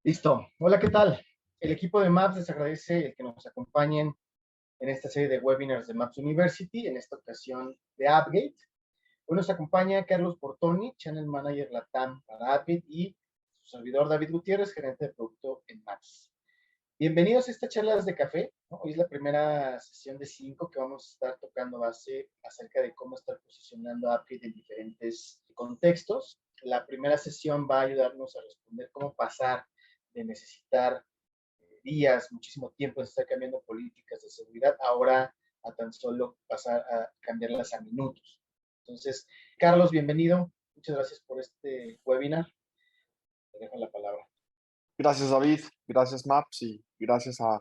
Listo. Hola, ¿qué tal? El equipo de Maps les agradece el que nos acompañen en esta serie de webinars de Maps University, en esta ocasión de Appgate. Hoy nos acompaña Carlos Portoni, Channel Manager Latam para Appgate, y su servidor David Gutiérrez, gerente de producto en Maps. Bienvenidos a esta charla de café, ¿no? Hoy es la primera sesión de 5 que vamos a estar tocando base acerca de cómo estar posicionando Appgate en diferentes contextos. La primera sesión va a ayudarnos a responder cómo pasar de necesitar días, muchísimo tiempo en estar cambiando políticas de seguridad, ahora a tan solo pasar a cambiarlas a minutos. Entonces, Carlos, bienvenido. Muchas gracias por este webinar. Te dejo la palabra. Gracias, David. Gracias, Maps, y gracias a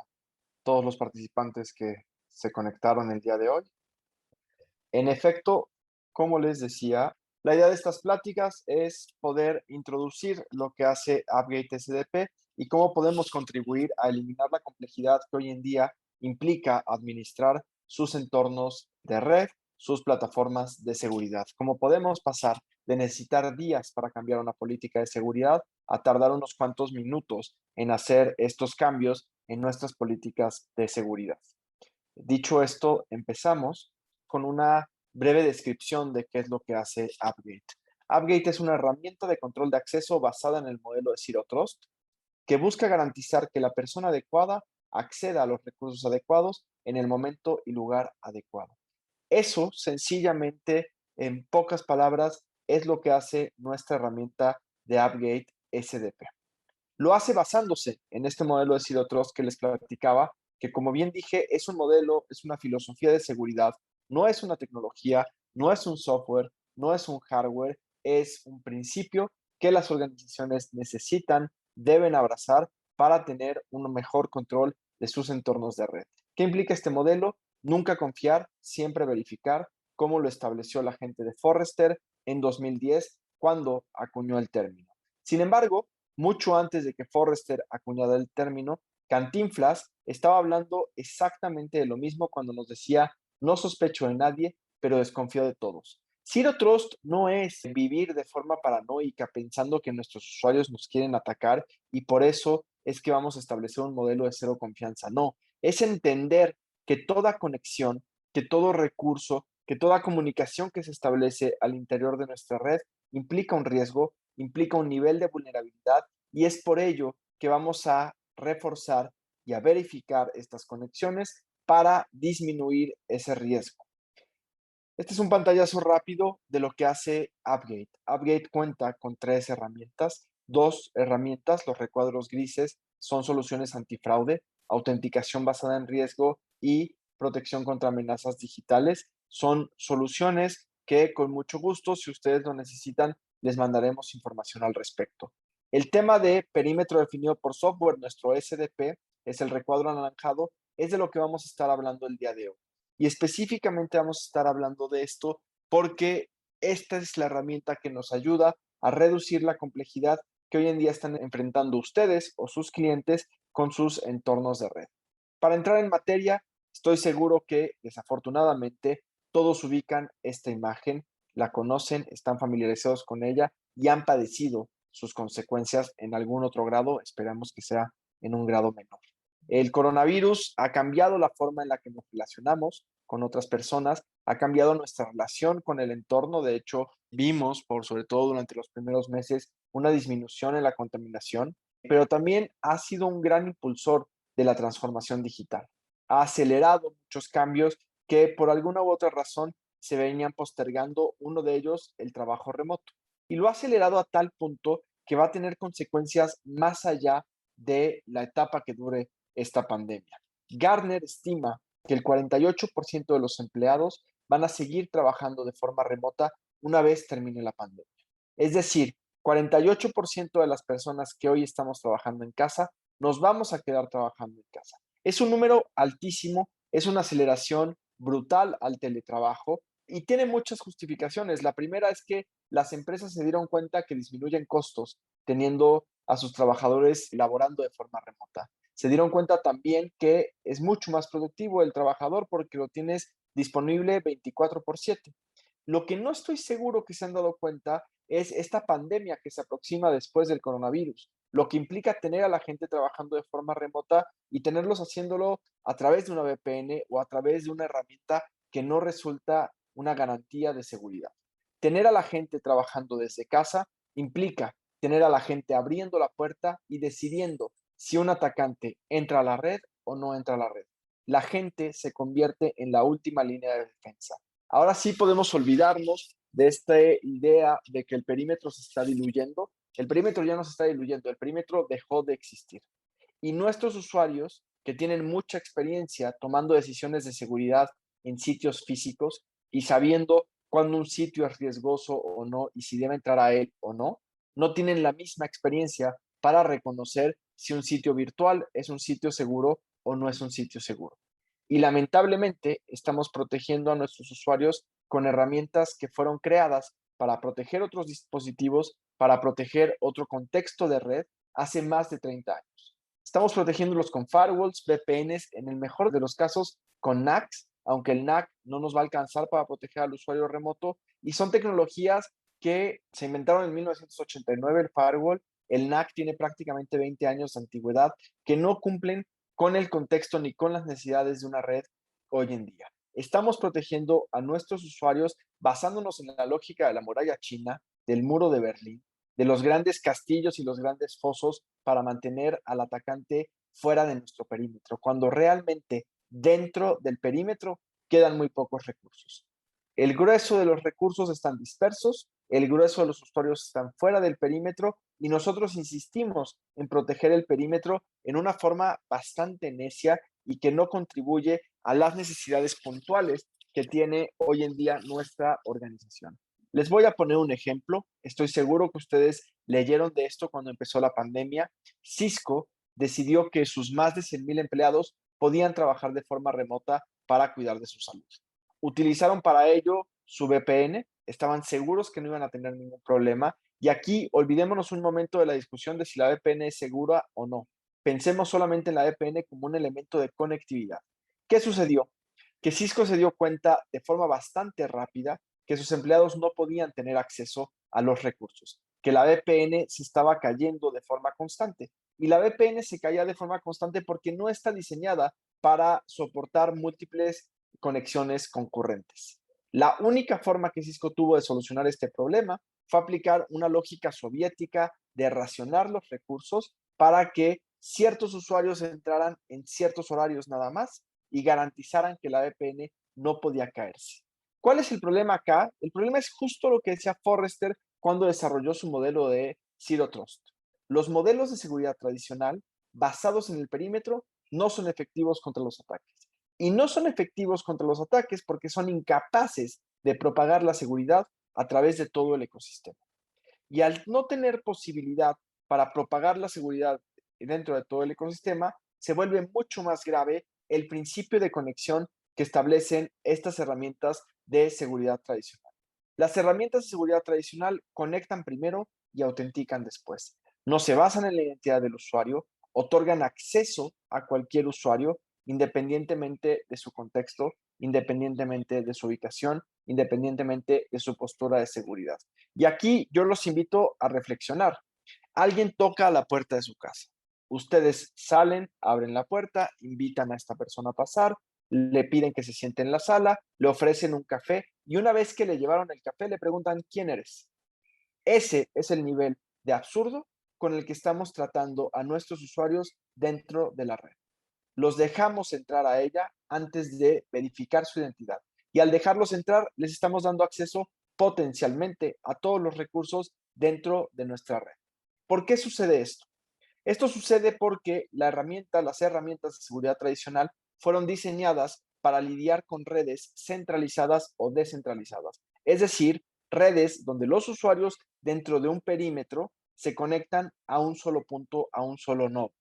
todos los participantes que se conectaron el día de hoy. En efecto, como les decía, la idea de estas pláticas es poder introducir lo que hace Appgate SDP y cómo podemos contribuir a eliminar la complejidad que hoy en día implica administrar sus entornos de red, sus plataformas de seguridad. Cómo podemos pasar de necesitar días para cambiar una política de seguridad a tardar unos cuantos minutos en hacer estos cambios en nuestras políticas de seguridad. Dicho esto, empezamos con una breve descripción de qué es lo que hace Appgate. Appgate es una herramienta de control de acceso basada en el modelo de Zero Trust que busca garantizar que la persona adecuada acceda a los recursos adecuados en el momento y lugar adecuado. Eso, sencillamente, en pocas palabras, es lo que hace nuestra herramienta de Appgate SDP. Lo hace basándose en este modelo de Zero Trust que les platicaba, que como bien dije, es un modelo, es una filosofía de seguridad, no es una tecnología, no es un software, no es un hardware, es un principio que las organizaciones necesitan, deben abrazar para tener un mejor control de sus entornos de red. ¿Qué implica este modelo? Nunca confiar, siempre verificar, como lo estableció la gente de Forrester en 2010 cuando acuñó el término. Sin embargo, mucho antes de que Forrester acuñara el término, Cantinflas estaba hablando exactamente de lo mismo cuando nos decía, no sospecho de nadie, pero desconfío de todos. Zero Trust no es vivir de forma paranoica pensando que nuestros usuarios nos quieren atacar y por eso es que vamos a establecer un modelo de cero confianza. No, es entender que toda conexión, que todo recurso, que toda comunicación que se establece al interior de nuestra red implica un riesgo, implica un nivel de vulnerabilidad y es por ello que vamos a reforzar y a verificar estas conexiones para disminuir ese riesgo. Este es un pantallazo rápido de lo que hace Appgate. Appgate cuenta con tres herramientas. Dos herramientas, los recuadros grises, son soluciones antifraude, autenticación basada en riesgo y protección contra amenazas digitales. Son soluciones que con mucho gusto, si ustedes lo necesitan, les mandaremos información al respecto. El tema de perímetro definido por software, nuestro SDP, es el recuadro anaranjado, es de lo que vamos a estar hablando el día de hoy. Y específicamente vamos a estar hablando de esto porque esta es la herramienta que nos ayuda a reducir la complejidad que hoy en día están enfrentando ustedes o sus clientes con sus entornos de red. Para entrar en materia, estoy seguro que desafortunadamente todos ubican esta imagen, la conocen, están familiarizados con ella y han padecido sus consecuencias en algún otro grado, esperamos que sea en un grado menor. El coronavirus ha cambiado la forma en la que nos relacionamos con otras personas, ha cambiado nuestra relación con el entorno. De hecho, vimos, por sobre todo durante los primeros meses, una disminución en la contaminación, pero también ha sido un gran impulsor de la transformación digital. Ha acelerado muchos cambios que por alguna u otra razón se venían postergando, uno de ellos el trabajo remoto. Y lo ha acelerado a tal punto que va a tener consecuencias más allá de la etapa que dure esta pandemia. Gartner estima que el 48% de los empleados van a seguir trabajando de forma remota una vez termine la pandemia. Es decir, 48% de las personas que hoy estamos trabajando en casa, nos vamos a quedar trabajando en casa. Es un número altísimo, es una aceleración brutal al teletrabajo y tiene muchas justificaciones. La primera es que las empresas se dieron cuenta que disminuyen costos teniendo a sus trabajadores laborando de forma remota. Se dieron cuenta también que es mucho más productivo el trabajador porque lo tienes disponible 24/7. Lo que no estoy seguro que se han dado cuenta es esta pandemia que se aproxima después del coronavirus. lo que implica tener a la gente trabajando de forma remota y tenerlos haciéndolo a través de una VPN o a través de una herramienta que no resulta una garantía de seguridad. Tener a la gente trabajando desde casa implica tener a la gente abriendo la puerta y decidiendo si un atacante entra a la red o no entra a la red. La gente se convierte en la última línea de defensa. Ahora sí podemos olvidarnos de esta idea de que el perímetro se está diluyendo. El perímetro ya no se está diluyendo, el perímetro dejó de existir. Y nuestros usuarios, que tienen mucha experiencia tomando decisiones de seguridad en sitios físicos y sabiendo cuándo un sitio es riesgoso o no y si debe entrar a él o no, no tienen la misma experiencia para reconocer si un sitio virtual es un sitio seguro o no es un sitio seguro. Y lamentablemente estamos protegiendo a nuestros usuarios con herramientas que fueron creadas para proteger otros dispositivos, para proteger otro contexto de red hace más de 30 años. Estamos protegiéndolos con firewalls, VPNs, en el mejor de los casos con NACs, aunque el NAC no nos va a alcanzar para proteger al usuario remoto, y son tecnologías que se inventaron en 1989, el firewall. El NAC tiene prácticamente 20 años de antigüedad que no cumplen con el contexto ni con las necesidades de una red hoy en día. Estamos protegiendo a nuestros usuarios basándonos en la lógica de la muralla china, del muro de Berlín, de los grandes castillos y los grandes fosos para mantener al atacante fuera de nuestro perímetro, cuando realmente dentro del perímetro quedan muy pocos recursos. El grueso de los recursos están dispersos, el grueso de los usuarios están fuera del perímetro y nosotros insistimos en proteger el perímetro en una forma bastante necia y que no contribuye a las necesidades puntuales que tiene hoy en día nuestra organización. Les voy a poner un ejemplo. Estoy seguro que ustedes leyeron de esto cuando empezó la pandemia. Cisco decidió que sus más de 100,000 empleados podían trabajar de forma remota para cuidar de su salud. Utilizaron para ello su VPN, estaban seguros que no iban a tener ningún problema. Y aquí olvidémonos un momento de la discusión de si la VPN es segura o no. Pensemos solamente en la VPN como un elemento de conectividad. ¿Qué sucedió? Que Cisco se dio cuenta de forma bastante rápida que sus empleados no podían tener acceso a los recursos, que la VPN se estaba cayendo de forma constante. Y la VPN se caía de forma constante porque no está diseñada para soportar múltiples conexiones concurrentes. La única forma que Cisco tuvo de solucionar este problema fue aplicar una lógica soviética de racionar los recursos para que ciertos usuarios entraran en ciertos horarios nada más y garantizaran que la VPN no podía caerse. ¿Cuál es el problema acá? El problema es justo lo que decía Forrester cuando desarrolló su modelo de Zero Trust. Los modelos de seguridad tradicional basados en el perímetro no son efectivos contra los ataques. Y no son efectivos contra los ataques porque son incapaces de propagar la seguridad a través de todo el ecosistema. Y al no tener posibilidad para propagar la seguridad dentro de todo el ecosistema, se vuelve mucho más grave el principio de conexión que establecen estas herramientas de seguridad tradicional. Las herramientas de seguridad tradicional conectan primero y autentican después. No se basan en la identidad del usuario, otorgan acceso a cualquier usuario independientemente de su contexto, independientemente de su ubicación, independientemente de su postura de seguridad. Y aquí yo los invito a reflexionar. Alguien toca a la puerta de su casa. Ustedes salen, abren la puerta, invitan a esta persona a pasar, le piden que se siente en la sala, le ofrecen un café y una vez que le llevaron el café le preguntan quién eres. Ese es el nivel de absurdo con el que estamos tratando a nuestros usuarios dentro de la red. Los dejamos entrar a ella antes de verificar su identidad. Y al dejarlos entrar, les estamos dando acceso potencialmente a todos los recursos dentro de nuestra red. ¿Por qué sucede esto? Esto sucede porque las herramientas de seguridad tradicional fueron diseñadas para lidiar con redes centralizadas o descentralizadas. Es decir, redes donde los usuarios dentro de un perímetro se conectan a un solo punto, a un solo nodo.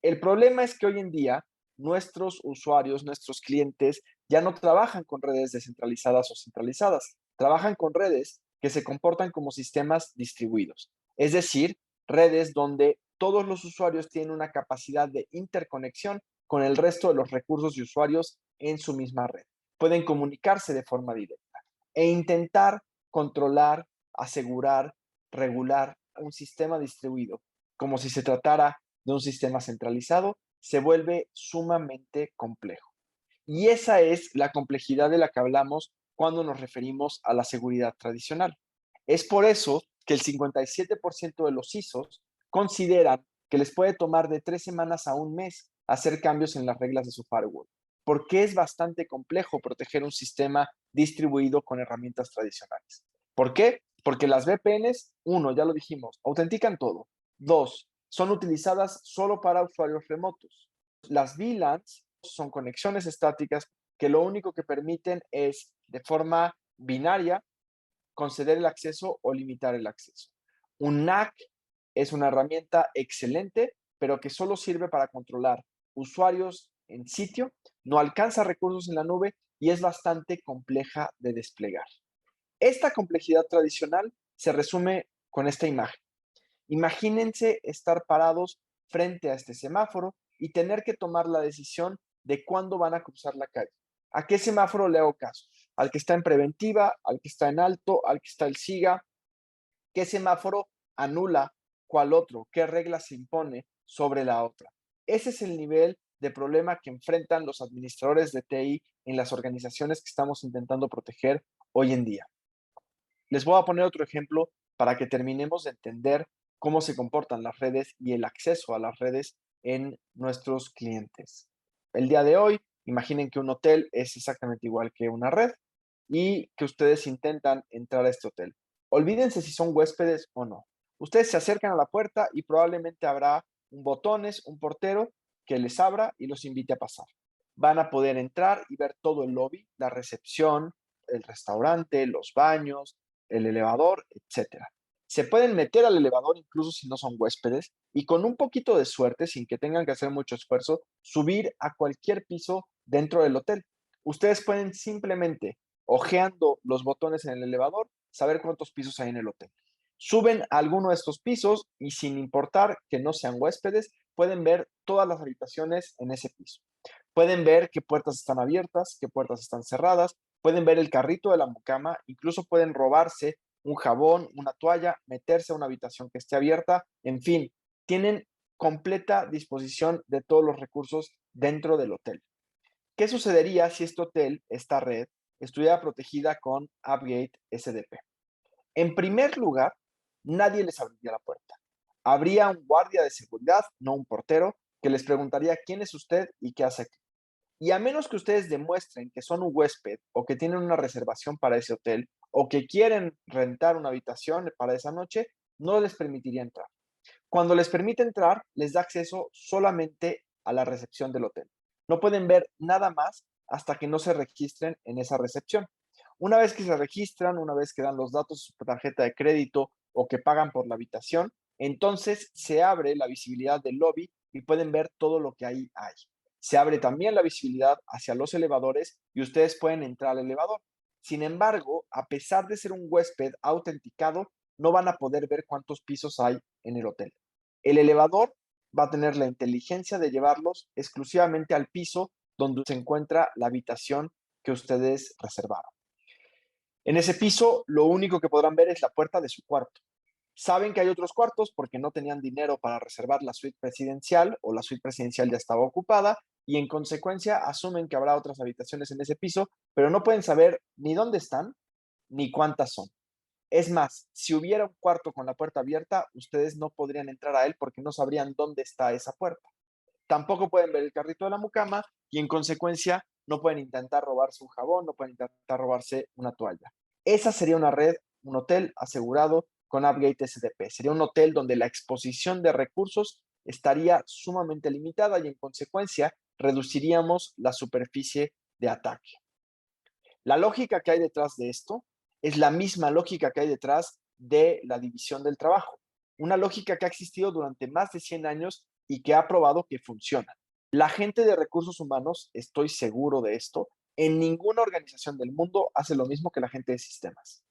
El problema es que hoy en día nuestros usuarios, nuestros clientes, ya no trabajan con redes descentralizadas o centralizadas, trabajan con redes que se comportan como sistemas distribuidos, es decir, redes donde todos los usuarios tienen una capacidad de interconexión con el resto de los recursos de usuarios en su misma red. Pueden comunicarse de forma directa e intentar controlar, asegurar, regular un sistema distribuido como si se tratara de un sistema centralizado, se vuelve sumamente complejo. Y esa es la complejidad de la que hablamos cuando nos referimos a la seguridad tradicional. Es por eso que el 57% de los ISOs consideran que les puede tomar de 3 semanas a un mes hacer cambios en las reglas de su firewall, porque es bastante complejo proteger un sistema distribuido con herramientas tradicionales. ¿Por qué? Porque las VPNs, uno, ya lo dijimos, autentican todo. Dos, son utilizadas solo para usuarios remotos. Las VLANs son conexiones estáticas que lo único que permiten es, de forma binaria, conceder el acceso o limitar el acceso. Un NAC es una herramienta excelente, pero que solo sirve para controlar usuarios en sitio, no alcanza recursos en la nube y es bastante compleja de desplegar. Esta complejidad tradicional se resume con esta imagen. Imagínense estar parados frente a este semáforo y tener que tomar la decisión de cuándo van a cruzar la calle. ¿A qué semáforo le hago caso? ¿Al que está en preventiva, al que está en alto, al que está el SIGA? ¿Qué semáforo anula cuál otro? ¿Qué regla se impone sobre la otra? Ese es el nivel de problema que enfrentan los administradores de TI en las organizaciones que estamos intentando proteger hoy en día. Les voy a poner otro ejemplo para que terminemos de entender cómo se comportan las redes y el acceso a las redes en nuestros clientes. El día de hoy, imaginen que un hotel es exactamente igual que una red y que ustedes intentan entrar a este hotel. Olvídense si son huéspedes o no. Ustedes se acercan a la puerta y probablemente habrá un botones, un portero que les abra y los invite a pasar. Van a poder entrar y ver todo el lobby, la recepción, el restaurante, los baños, el elevador, etcétera. Se pueden meter al elevador incluso si no son huéspedes y con un poquito de suerte, sin que tengan que hacer mucho esfuerzo, subir a cualquier piso dentro del hotel. Ustedes pueden simplemente, hojeando los botones en el elevador, saber cuántos pisos hay en el hotel. Suben a alguno de estos pisos y sin importar que no sean huéspedes, pueden ver todas las habitaciones en ese piso. Pueden ver qué puertas están abiertas, qué puertas están cerradas, pueden ver el carrito de la mucama, incluso pueden robarse un jabón, una toalla, meterse a una habitación que esté abierta, en fin, tienen completa disposición de todos los recursos dentro del hotel. ¿Qué sucedería si este hotel, esta red, estuviera protegida con AppGate SDP? En primer lugar, nadie les abriría la puerta. Habría un guardia de seguridad, no un portero, que les preguntaría quién es usted y qué hace aquí. Y a menos que ustedes demuestren que son un huésped o que tienen una reservación para ese hotel o que quieren rentar una habitación para esa noche, no les permitiría entrar. Cuando les permite entrar, les da acceso solamente a la recepción del hotel. No pueden ver nada más hasta que no se registren en esa recepción. Una vez que se registran, una vez que dan los datos de su tarjeta de crédito o que pagan por la habitación, entonces se abre la visibilidad del lobby y pueden ver todo lo que ahí hay. Se abre también la visibilidad hacia los elevadores y ustedes pueden entrar al elevador. Sin embargo, a pesar de ser un huésped autenticado, no van a poder ver cuántos pisos hay en el hotel. El elevador va a tener la inteligencia de llevarlos exclusivamente al piso donde se encuentra la habitación que ustedes reservaron. En ese piso, lo único que podrán ver es la puerta de su cuarto. Saben que hay otros cuartos porque no tenían dinero para reservar la suite presidencial o la suite presidencial ya estaba ocupada y en consecuencia asumen que habrá otras habitaciones en ese piso, pero no pueden saber ni dónde están ni cuántas son. Es más, si hubiera un cuarto con la puerta abierta, ustedes no podrían entrar a él porque no sabrían dónde está esa puerta. Tampoco pueden ver el carrito de la mucama y en consecuencia no pueden intentar robarse un jabón, no pueden intentar robarse una toalla. Esa sería una red, un hotel asegurado con AppGate SDP. Sería un hotel donde la exposición de recursos estaría sumamente limitada y en consecuencia reduciríamos la superficie de ataque. La lógica que hay detrás de esto es la misma lógica que hay detrás de la división del trabajo. Una lógica que ha existido durante más de 100 años y que ha probado que funciona. La gente de recursos humanos, estoy seguro de esto, en ninguna organización del mundo hace lo mismo que la gente de sistemas.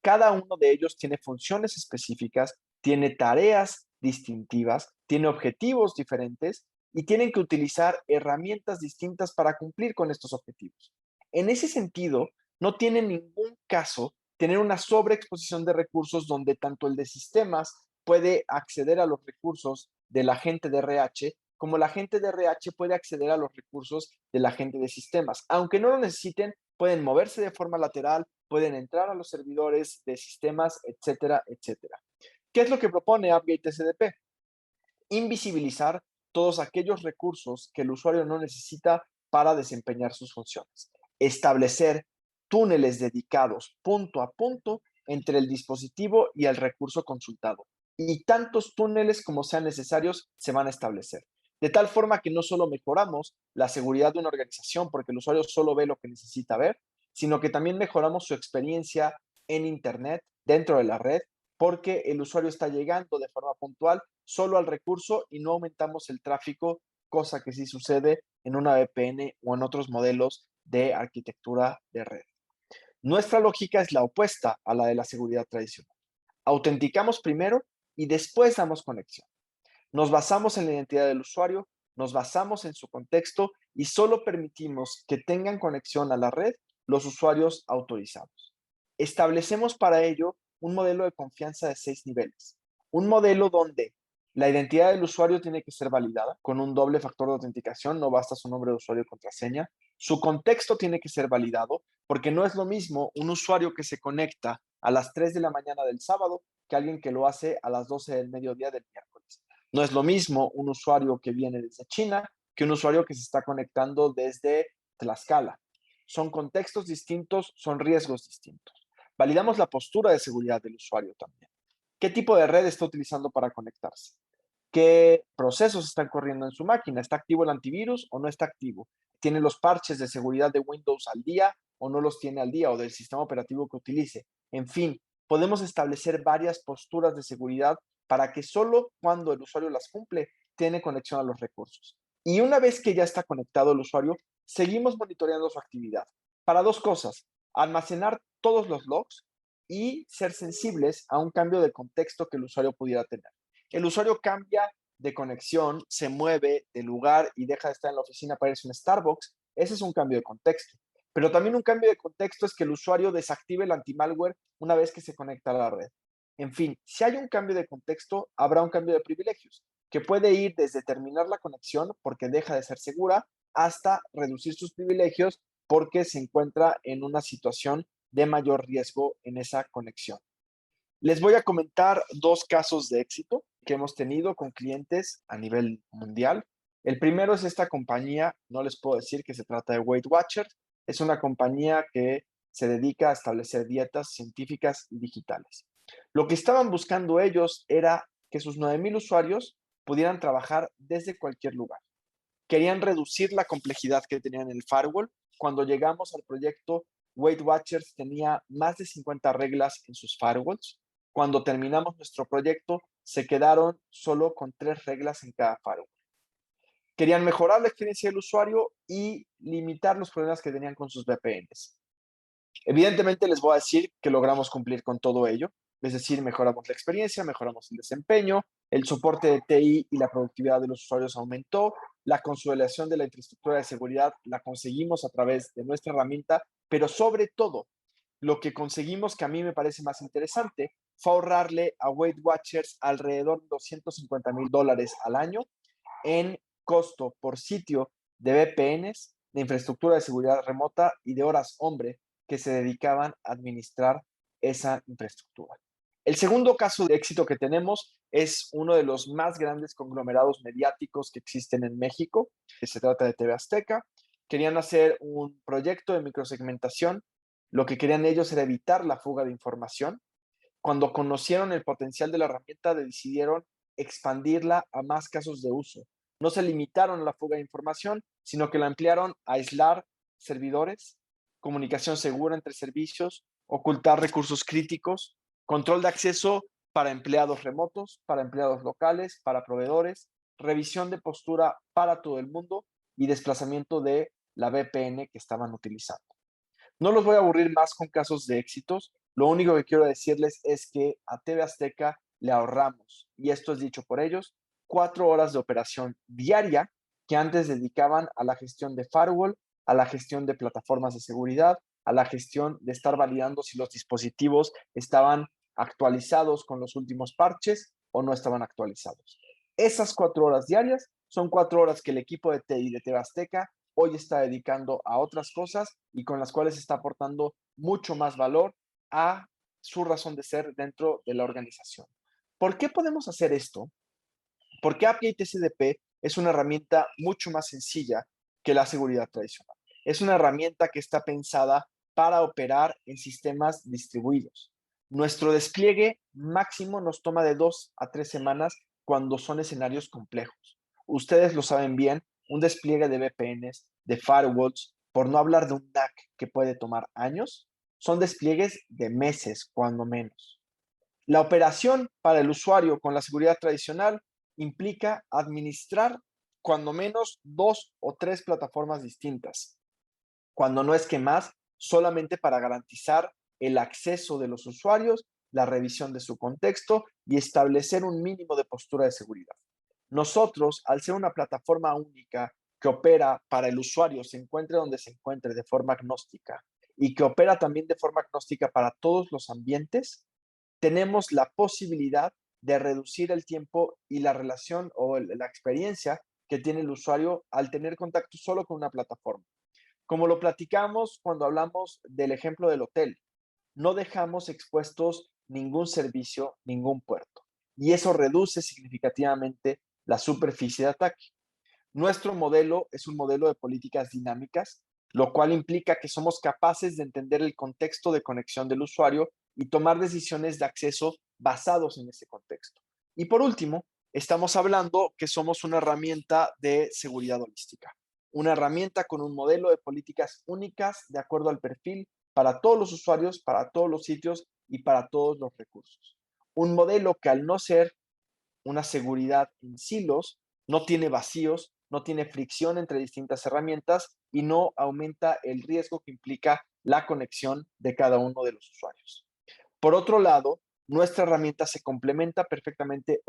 Cada uno de ellos tiene funciones específicas, tiene tareas distintivas, tiene objetivos diferentes y tienen que utilizar herramientas distintas para cumplir con estos objetivos. En ese sentido, no tiene ningún caso tener una sobreexposición de recursos donde tanto el de sistemas puede acceder a los recursos del agente de RH, como el agente de RH puede acceder a los recursos del agente de sistemas. Aunque no lo necesiten, pueden moverse de forma lateral, pueden entrar a los servidores de sistemas, etcétera, etcétera. ¿Qué es lo que propone AppGate SDP? Invisibilizar todos aquellos recursos que el usuario no necesita para desempeñar sus funciones. Establecer túneles dedicados punto a punto entre el dispositivo y el recurso consultado. Y tantos túneles como sean necesarios se van a establecer. De tal forma que no solo mejoramos la seguridad de una organización porque el usuario solo ve lo que necesita ver, sino que también mejoramos su experiencia en Internet, dentro de la red, porque el usuario está llegando de forma puntual solo al recurso y no aumentamos el tráfico, cosa que sí sucede en una VPN o en otros modelos de arquitectura de red. Nuestra lógica es la opuesta a la de la seguridad tradicional. Autenticamos primero y después damos conexión. Nos basamos en la identidad del usuario, nos basamos en su contexto y solo permitimos que tengan conexión a la red los usuarios autorizados. Establecemos para ello un modelo de confianza de 6 niveles. Un modelo donde la identidad del usuario tiene que ser validada con un doble factor de autenticación, no basta su nombre de usuario y contraseña. Su contexto tiene que ser validado porque no es lo mismo un usuario que se conecta a las 3 de la mañana del sábado que alguien que lo hace a las 12 del mediodía del miércoles. No es lo mismo un usuario que viene desde China que un usuario que se está conectando desde Tlaxcala. Son contextos distintos, son riesgos distintos. Validamos la postura de seguridad del usuario también. ¿Qué tipo de red está utilizando para conectarse? ¿Qué procesos están corriendo en su máquina? ¿Está activo el antivirus o no está activo? ¿Tiene los parches de seguridad de Windows al día o no los tiene al día, o del sistema operativo que utilice? En fin, podemos establecer varias posturas de seguridad para que solo cuando el usuario las cumple tiene conexión a los recursos. Y una vez que ya está conectado el usuario, seguimos monitoreando su actividad para dos cosas: almacenar todos los logs y ser sensibles a un cambio de contexto que el usuario pudiera tener. El usuario cambia de conexión, se mueve de lugar y deja de estar en la oficina para irse a un Starbucks. Ese es un cambio de contexto. Pero también un cambio de contexto es que el usuario desactive el anti-malware una vez que se conecta a la red. En fin, si hay un cambio de contexto, habrá un cambio de privilegios, que puede ir desde terminar la conexión porque deja de ser segura hasta reducir sus privilegios porque se encuentra en una situación de mayor riesgo en esa conexión. Les voy a comentar dos casos de éxito que hemos tenido con clientes a nivel mundial. El primero es esta compañía, no les puedo decir que se trata de Weight Watchers, es una compañía que se dedica a establecer dietas científicas y digitales. Lo que estaban buscando ellos era que sus 9,000 usuarios pudieran trabajar desde cualquier lugar. Querían reducir la complejidad que tenían en el firewall. Cuando llegamos al proyecto, Weight Watchers tenía más de 50 reglas en sus firewalls. Cuando terminamos nuestro proyecto, se quedaron solo con 3 reglas en cada firewall. Querían mejorar la experiencia del usuario y limitar los problemas que tenían con sus VPNs. Evidentemente les voy a decir que logramos cumplir con todo ello, es decir, mejoramos la experiencia, mejoramos el desempeño, el soporte de TI y la productividad de los usuarios aumentó, la consolidación de la infraestructura de seguridad la conseguimos a través de nuestra herramienta, pero sobre todo, lo que conseguimos, que a mí me parece más interesante, fue ahorrarle a Weight Watchers alrededor de $250,000 al año en costo por sitio de VPNs, de infraestructura de seguridad remota y de horas hombre que se dedicaban a administrar esa infraestructura. El segundo caso de éxito que tenemos es uno de los más grandes conglomerados mediáticos que existen en México. Se trata de TV Azteca. Querían hacer un proyecto de microsegmentación. Lo que querían ellos era evitar la fuga de información. Cuando conocieron el potencial de la herramienta, decidieron expandirla a más casos de uso. No se limitaron a la fuga de información, sino que la ampliaron a aislar servidores, comunicación segura entre servicios, ocultar recursos críticos, control de acceso para empleados remotos, para empleados locales, para proveedores, revisión de postura para todo el mundo y desplazamiento de la VPN que estaban utilizando. No los voy a aburrir más con casos de éxitos. Lo único que quiero decirles es que a TV Azteca le ahorramos, y esto es dicho por ellos, 4 horas de operación diaria que antes dedicaban a la gestión de firewall, a la gestión de plataformas de seguridad, a la gestión de estar validando si los dispositivos estaban actualizados con los últimos parches o no estaban actualizados. Esas 4 horas diarias son 4 horas que el equipo de TI de TV Azteca hoy está dedicando a otras cosas y con las cuales está aportando mucho más valor a su razón de ser dentro de la organización. ¿Por qué podemos hacer esto? Porque Appgate SDP es una herramienta mucho más sencilla que la seguridad tradicional. Es una herramienta que está pensada para operar en sistemas distribuidos. Nuestro despliegue máximo nos toma de 2 a 3 semanas cuando son escenarios complejos. Ustedes lo saben bien, un despliegue de VPNs, de firewalls, por no hablar de un NAC que puede tomar años, son despliegues de meses, cuando menos. La operación para el usuario con la seguridad tradicional implica administrar cuando menos 2 o 3 plataformas distintas, cuando no es que más, solamente para garantizar el acceso de los usuarios, la revisión de su contexto y establecer un mínimo de postura de seguridad. Nosotros, al ser una plataforma única que opera para el usuario, se encuentre donde se encuentre de forma agnóstica y que opera también de forma agnóstica para todos los ambientes, tenemos la posibilidad de reducir el tiempo y la relación o la experiencia que tiene el usuario al tener contacto solo con una plataforma. Como lo platicamos cuando hablamos del ejemplo del hotel, no dejamos expuestos ningún servicio, ningún puerto. Y eso reduce significativamente la superficie de ataque. Nuestro modelo es un modelo de políticas dinámicas, lo cual implica que somos capaces de entender el contexto de conexión del usuario y tomar decisiones de acceso basados en ese contexto. Y por último, estamos hablando que somos una herramienta de seguridad holística, una herramienta con un modelo de políticas únicas de acuerdo al perfil para todos los usuarios, para todos los sitios y para todos los recursos. Un modelo que al no ser una seguridad en silos, no tiene vacíos, no tiene fricción entre distintas herramientas y no aumenta el riesgo que implica la conexión de cada uno de los usuarios. Por otro lado, nuestra herramienta se complementa perfectamente,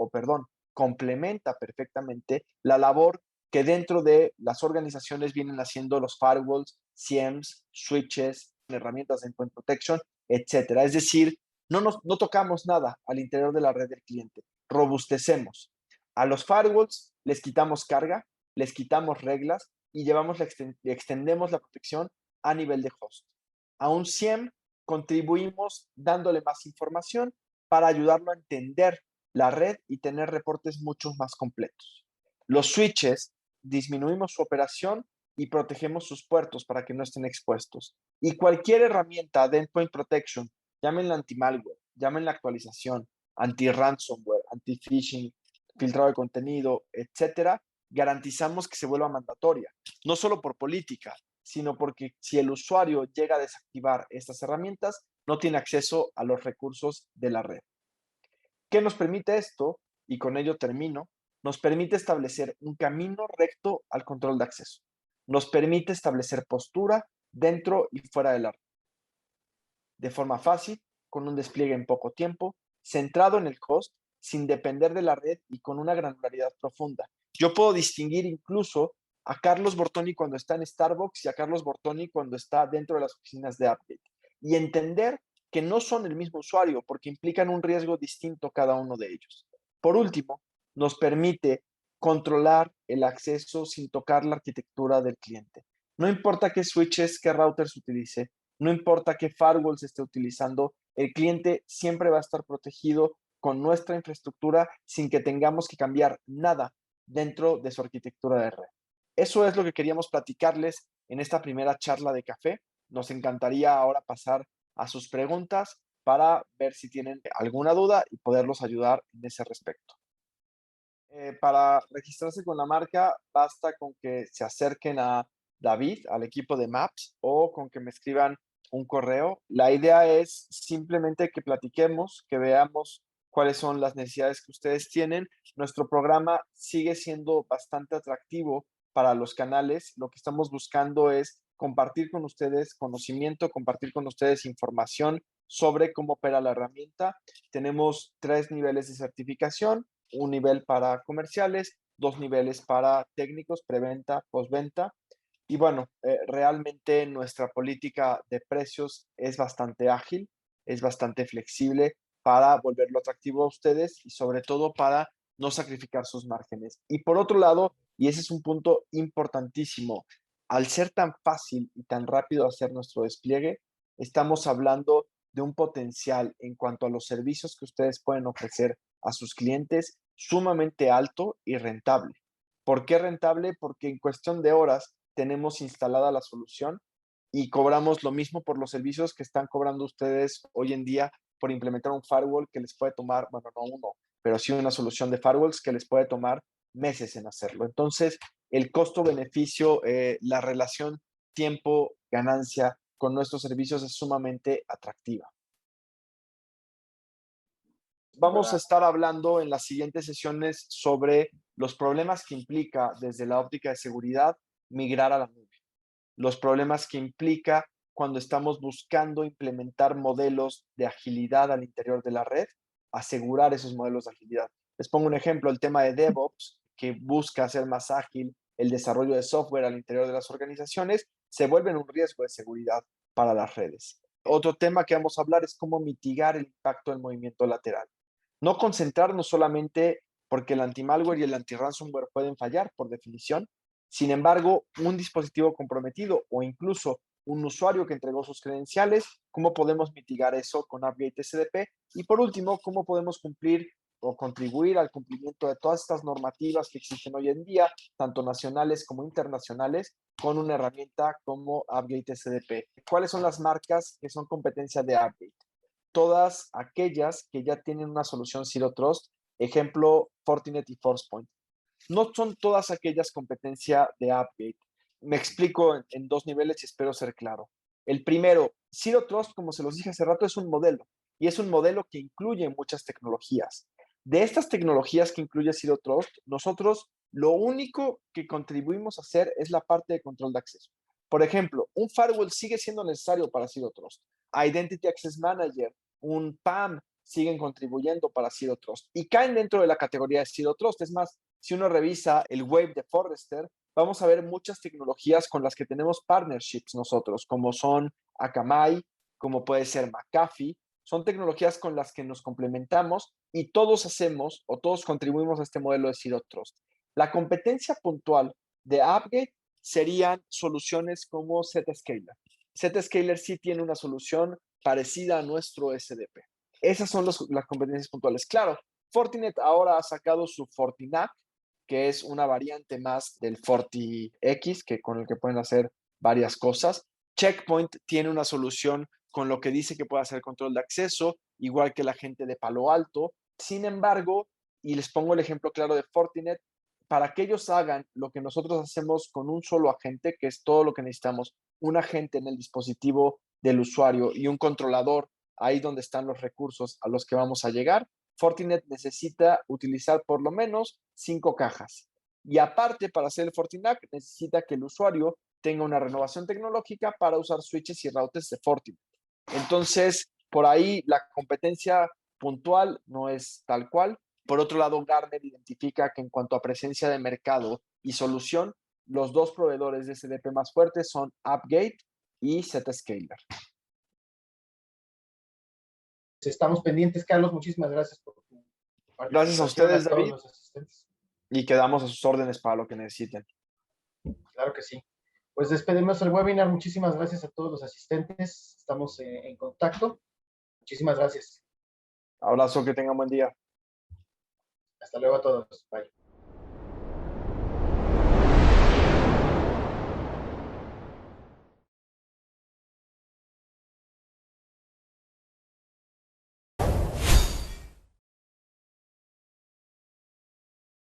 complementa perfectamente la labor que dentro de las organizaciones vienen haciendo los firewalls, SIEMs, switches, herramientas de endpoint protection, etcétera. Es decir, no tocamos nada al interior de la red del cliente, robustecemos. A los firewalls les quitamos carga, les quitamos reglas y extendemos la protección a nivel de host. A un SIEM contribuimos dándole más información para ayudarlo a entender la red y tener reportes mucho más completos. Los switches disminuimos su operación y protegemos sus puertos para que no estén expuestos. Y cualquier herramienta de endpoint protection, llámenla anti-malware, llámenla actualización, anti-ransomware, anti-phishing, filtrado de contenido, etcétera, garantizamos que se vuelva mandatoria, no solo por política, sino porque si el usuario llega a desactivar estas herramientas, no tiene acceso a los recursos de la red. ¿Qué nos permite esto? Y con ello termino. Nos permite establecer un camino recto al control de acceso. Nos permite establecer postura dentro y fuera de la red. De forma fácil, con un despliegue en poco tiempo, centrado en el host, sin depender de la red y con una granularidad profunda. Yo puedo distinguir incluso a Carlos Bortoni cuando está en Starbucks y a Carlos Bortoni cuando está dentro de las oficinas de Appgate. Y entender que no son el mismo usuario porque implican un riesgo distinto cada uno de ellos. Por último, nos permite controlar el acceso sin tocar la arquitectura del cliente. No importa qué switches, qué routers utilice, no importa qué firewall se esté utilizando, el cliente siempre va a estar protegido con nuestra infraestructura sin que tengamos que cambiar nada dentro de su arquitectura de red. Eso es lo que queríamos platicarles en esta primera charla de café. Nos encantaría ahora pasar a sus preguntas para ver si tienen alguna duda y poderlos ayudar en ese respecto. Para registrarse con la marca, basta con que se acerquen a David, al equipo de Maps, o con que me escriban un correo. La idea es simplemente que platiquemos, que veamos cuáles son las necesidades que ustedes tienen. Nuestro programa sigue siendo bastante atractivo para los canales. Lo que estamos buscando es compartir con ustedes conocimiento, compartir con ustedes información sobre cómo opera la herramienta. Tenemos 3 niveles de certificación, un nivel para comerciales, 2 niveles para técnicos, preventa, postventa. Y bueno, realmente nuestra política de precios es bastante ágil, es bastante flexible para volverlo atractivo a ustedes y sobre todo para no sacrificar sus márgenes. Y por otro lado, y ese es un punto importantísimo, al ser tan fácil y tan rápido hacer nuestro despliegue, estamos hablando de un potencial en cuanto a los servicios que ustedes pueden ofrecer a sus clientes sumamente alto y rentable. ¿Por qué rentable? Porque en cuestión de horas tenemos instalada la solución y cobramos lo mismo por los servicios que están cobrando ustedes hoy en día por implementar un firewall que les puede tomar, bueno, no uno, pero sí una solución de firewalls que les puede tomar meses en hacerlo. Entonces, el costo-beneficio, la relación tiempo-ganancia con nuestros servicios es sumamente atractiva. Vamos a estar hablando en las siguientes sesiones sobre los problemas que implica desde la óptica de seguridad migrar a la nube, los problemas que implica cuando estamos buscando implementar modelos de agilidad al interior de la red, asegurar esos modelos de agilidad. Les pongo un ejemplo, el tema de DevOps, que busca hacer más ágil el desarrollo de software al interior de las organizaciones, se vuelven un riesgo de seguridad para las redes. Otro tema que vamos a hablar es cómo mitigar el impacto del movimiento lateral. No concentrarnos solamente porque el anti-malware y el anti-ransomware pueden fallar por definición. Sin embargo, un dispositivo comprometido o incluso un usuario que entregó sus credenciales, ¿cómo podemos mitigar eso con AppGate SDP? Y por último, ¿cómo podemos cumplir o contribuir al cumplimiento de todas estas normativas que existen hoy en día, tanto nacionales como internacionales, con una herramienta como AppGate SDP? ¿Cuáles son las marcas que son competencia de AppGate? Todas aquellas que ya tienen una solución Zero Trust, ejemplo, Fortinet y Forcepoint. No son todas aquellas competencia de AppGate. Me explico en dos niveles y espero ser claro. El primero, Zero Trust, como se los dije hace rato, es un modelo y es un modelo que incluye muchas tecnologías. De estas tecnologías que incluye Zero Trust, nosotros lo único que contribuimos a hacer es la parte de control de acceso. Por ejemplo, un firewall sigue siendo necesario para Zero Trust. Identity Access Manager, un PAM, siguen contribuyendo para Zero Trust y caen dentro de la categoría de Zero Trust. Es más, si uno revisa el web de Forrester, vamos a ver muchas tecnologías con las que tenemos partnerships nosotros, como son Akamai, como puede ser McAfee. Son tecnologías con las que nos complementamos y todos hacemos o todos contribuimos a este modelo de Zero Trust. La competencia puntual de AppGate serían soluciones como Zscaler. Zscaler sí tiene una solución parecida a nuestro SDP. Esas son las competencias puntuales. Claro, Fortinet ahora ha sacado su FortiNAC, que es una variante más del FortiX, con el que pueden hacer varias cosas. Checkpoint tiene una solución con lo que dice que puede hacer control de acceso, igual que la gente de Palo Alto. Sin embargo, y les pongo el ejemplo claro de Fortinet, para que ellos hagan lo que nosotros hacemos con un solo agente, que es todo lo que necesitamos, un agente en el dispositivo del usuario y un controlador ahí donde están los recursos a los que vamos a llegar, Fortinet necesita utilizar por lo menos 5 cajas. Y aparte, para hacer el Fortinac, necesita que el usuario tenga una renovación tecnológica para usar switches y routers de Fortinet. Entonces, por ahí la competencia puntual no es tal cual. Por otro lado, Gartner identifica que en cuanto a presencia de mercado y solución, los dos proveedores de SDP más fuertes son AppGate y Zscaler. Estamos pendientes, Carlos. Muchísimas gracias por tu Gracias a participación, ustedes, a todos David, los asistentes. y quedamos a sus órdenes para lo que necesiten. Claro que sí. Pues despedimos el webinar. Muchísimas gracias a todos los asistentes. Estamos en contacto. Muchísimas gracias. Abrazo, que tengan buen día. Hasta luego a todos. Bye.